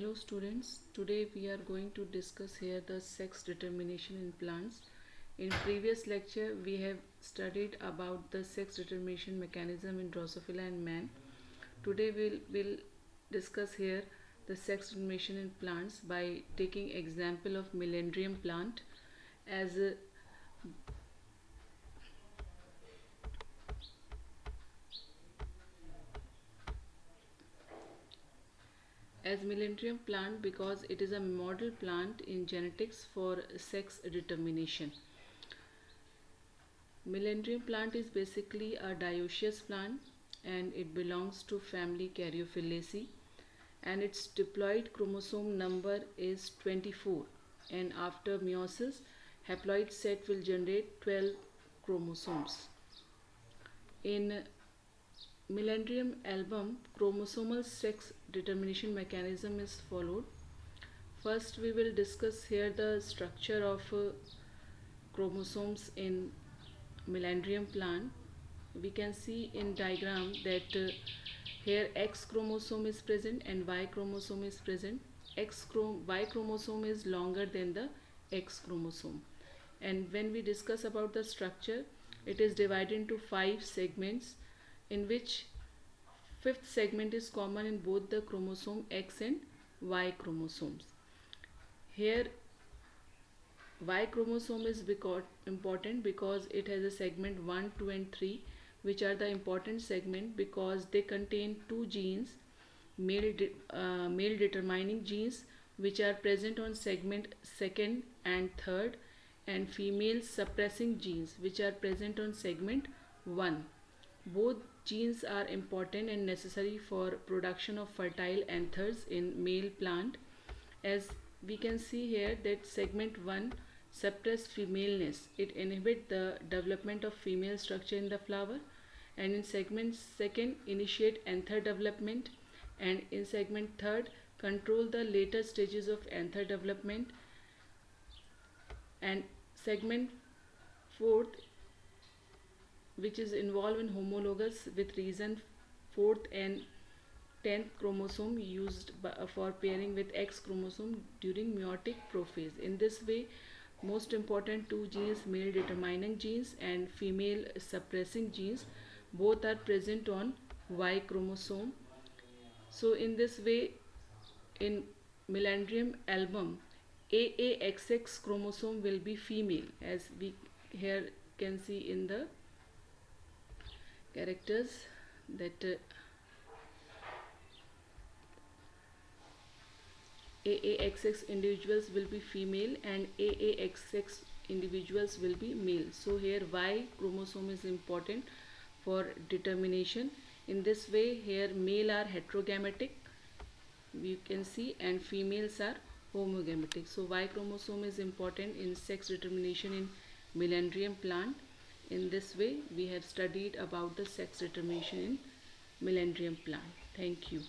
Hello students, today we are going to discuss here the sex determination in plants. In previous lecture we have studied about the sex determination mechanism in Drosophila and man. Today we'll discuss here the sex determination in plants by taking example of Melandrium plant as a Melandrium plant because it is a model plant in genetics for sex determination. Melandrium plant is basically a dioecious plant and it belongs to family Caryophyllaceae, and its diploid chromosome number is 24, and after meiosis haploid set will generate 12 chromosomes. In Melandrium album, chromosomal sex determination mechanism is followed. First we will discuss here the structure of chromosomes in Melandrium plant. We can see in diagram that here X chromosome is present and Y chromosome is present. Y chromosome is longer than the X chromosome, and when we discuss about the structure, it is divided into 5 segments, in which fifth segment is common in both the chromosome X and Y chromosomes. Here Y chromosome is important because it has a segment 1, 2 and 3, which are the important segment because they contain two genes, male determining genes, which are present on segment 2nd and 3rd, and female suppressing genes which are present on segment 1. Both genes are important and necessary for production of fertile anthers in male plant. As we can see here that segment 1 suppress femaleness, it inhibit the development of female structure in the flower, and in segment 2nd initiate anther development, and in segment 3rd control the later stages of anther development, and segment 4th, which is involved in homologous with reason 4th and 10th chromosome used for pairing with X chromosome during meiotic prophase. In this way, most important two genes, male determining genes and female suppressing genes, both are present on Y chromosome. So in this way, in Melandrium album, AAXX chromosome will be female, as we here can see in the characters that AAXX individuals will be female and AAXX individuals will be male. So here Y chromosome is important for determination. In this way, here male are heterogametic, you can see, and females are homogametic. So Y chromosome is important in sex determination in Melandrium plant. In this way, we have studied about the sex determination in Melandrium plant. Thank you.